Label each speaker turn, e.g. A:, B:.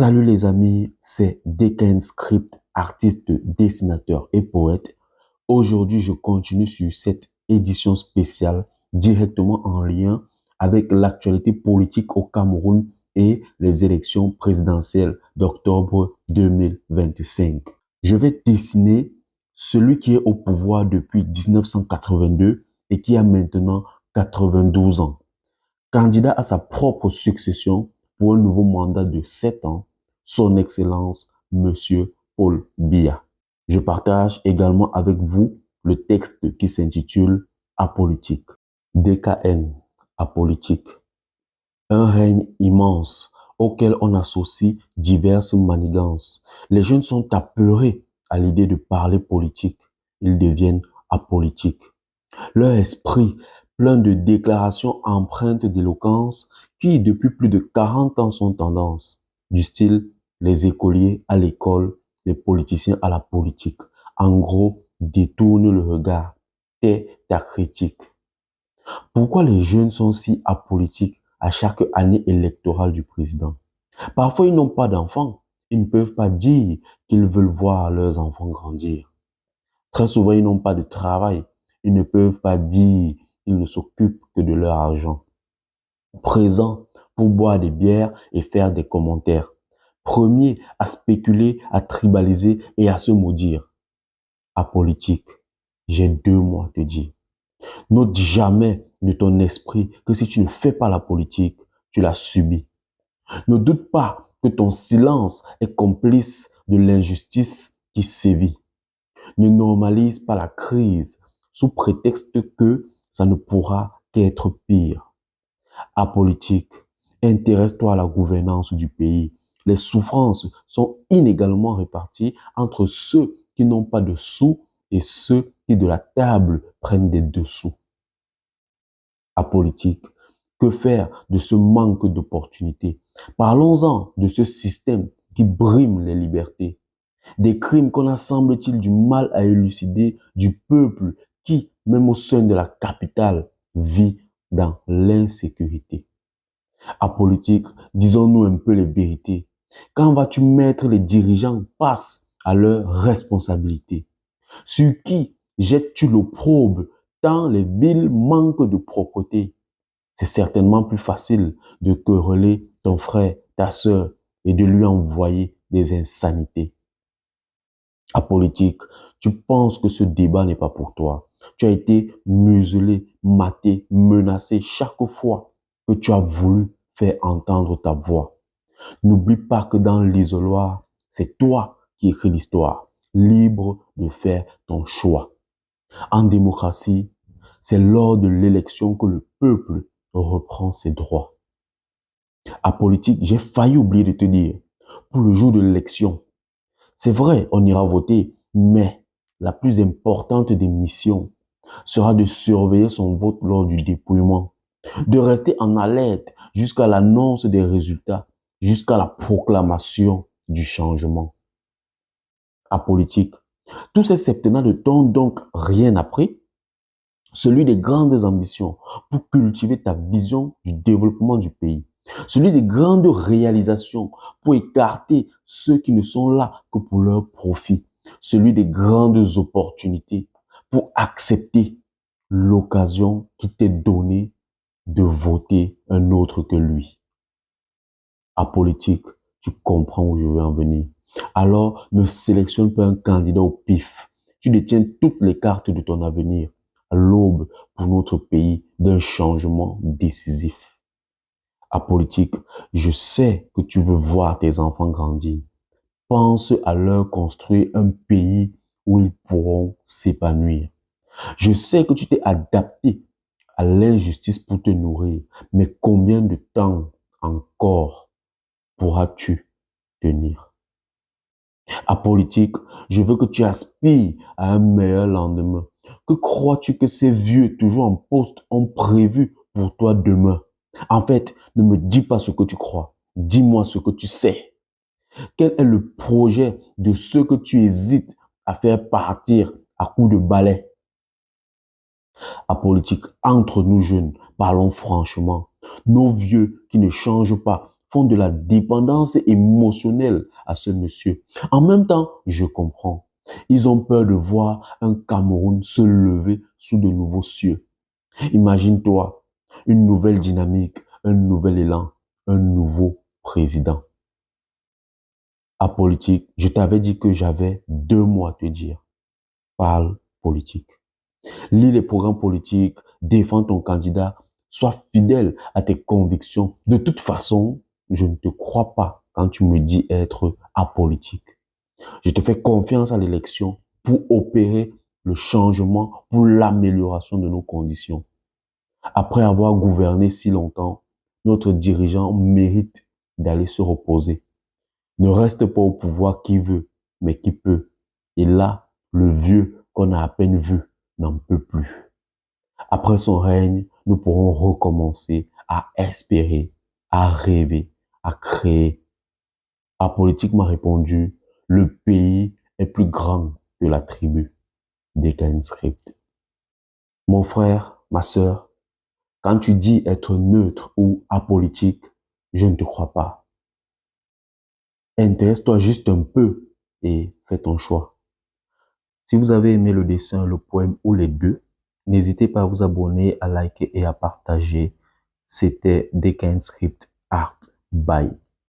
A: Salut les amis, c'est DKN Script, artiste, dessinateur et poète. Aujourd'hui, je continue sur cette édition spéciale directement en lien avec l'actualité politique au Cameroun et les élections présidentielles d'octobre 2025. Je vais dessiner celui qui est au pouvoir depuis 1982 et qui a maintenant 92 ans. Candidat à sa propre succession pour un nouveau mandat de 7 ans, son Excellence, Monsieur Paul Biya. Je partage également avec vous le texte qui s'intitule Apolitique. DKN, apolitique. Un règne immense auquel on associe diverses manigances. Les jeunes sont apeurés à l'idée de parler politique. Ils deviennent apolitiques. Leur esprit, plein de déclarations empreintes d'éloquence qui, depuis plus de 40 ans, sont tendance, du style les écoliers à l'école, les politiciens à la politique. En gros, détourne le regard, tais ta critique. Pourquoi les jeunes sont si apolitiques à chaque année électorale du président? Parfois, ils n'ont pas d'enfants. Ils ne peuvent pas dire qu'ils veulent voir leurs enfants grandir. Très souvent, ils n'ont pas de travail. Ils ne peuvent pas dire qu'ils ne s'occupent que de leur argent. Présents pour boire des bières et faire des commentaires. Premiers à spéculer, à tribaliser et à se maudire. Apolitique, j'ai 2 mots à te dire. Note jamais de ton esprit que si tu ne fais pas la politique, tu la subis. Ne doute pas que ton silence est complice de l'injustice qui sévit. Ne normalise pas la crise sous prétexte que ça ne pourra qu'être pire. Apolitique, intéresse-toi à la gouvernance du pays. Les souffrances sont inégalement réparties entre ceux qui n'ont pas de sous et ceux qui de la table prennent des dessous. Apolitique, que faire de ce manque d'opportunités? Parlons-en de ce système qui brime les libertés. Des crimes qu'on a, semble-t-il, du mal à élucider du peuple qui, même au sein de la capitale, vit dans l'insécurité. Apolitique, disons-nous un peu les vérités. Quand vas-tu mettre les dirigeants face à leurs responsabilités? Sur qui jettes-tu l'opprobre tant les villes manquent de propreté? C'est certainement plus facile de quereller ton frère, ta sœur et de lui envoyer des insanités. Apolitique, tu penses que ce débat n'est pas pour toi. Tu as été muselé, maté, menacé chaque fois que tu as voulu faire entendre ta voix. N'oublie pas que dans l'isoloir, c'est toi qui écris l'histoire, libre de faire ton choix. En démocratie, c'est lors de l'élection que le peuple reprend ses droits. Apolitique, j'ai failli oublier de te dire, pour le jour de l'élection, c'est vrai, on ira voter, mais la plus importante des missions sera de surveiller son vote lors du dépouillement, de rester en alerte jusqu'à l'annonce des résultats, jusqu'à la proclamation du changement. Apolitique, tous ces septennats ne t'ont donc rien appris? Celui des grandes ambitions pour cultiver ta vision du développement du pays. Celui des grandes réalisations pour écarter ceux qui ne sont là que pour leur profit. Celui des grandes opportunités pour accepter l'occasion qui t'est donnée de voter un autre que lui. Apolitique, tu comprends où je veux en venir. Alors, ne sélectionne pas un candidat au pif. Tu détiens toutes les cartes de ton avenir à l'aube pour notre pays d'un changement décisif. Apolitique, je sais que tu veux voir tes enfants grandir. Pense à leur construire un pays où ils pourront s'épanouir. Je sais que tu t'es adapté à l'injustice pour te nourrir, mais combien de temps encore pourras-tu tenir? Apolitique, je veux que tu aspires à un meilleur lendemain. Que crois-tu que ces vieux toujours en poste ont prévu pour toi demain? En fait, ne me dis pas ce que tu crois. Dis-moi ce que tu sais. Quel est le projet de ceux que tu hésites à faire partir à coups de balai? Apolitique, entre nous jeunes, parlons franchement. Nos vieux qui ne changent pas font de la dépendance émotionnelle à ce monsieur. En même temps, je comprends. Ils ont peur de voir un Cameroun se lever sous de nouveaux cieux. Imagine-toi, une nouvelle dynamique, un nouvel élan, un nouveau président. Apolitique, je t'avais dit que j'avais 2 mots à te dire. Parle politique. Lis les programmes politiques, défends ton candidat, sois fidèle à tes convictions. De toute façon, je ne te crois pas quand tu me dis être apolitique. Je te fais confiance à l'élection pour opérer le changement, pour l'amélioration de nos conditions. Après avoir gouverné si longtemps, notre dirigeant mérite d'aller se reposer. Ne reste pas au pouvoir qui veut, mais qui peut. Et là, le vieux qu'on a à peine vu n'en peut plus. Après son règne, nous pourrons recommencer à espérer, à rêver, à créer. Apolitique m'a répondu, le pays est plus grand que la tribu des Script. Mon frère, ma sœur, quand tu dis être neutre ou apolitique, je ne te crois pas. Intéresse-toi juste un peu et fais ton choix. Si vous avez aimé le dessin, le poème ou les deux, n'hésitez pas à vous abonner, à liker et à partager. C'était DKN Script Art. Bye.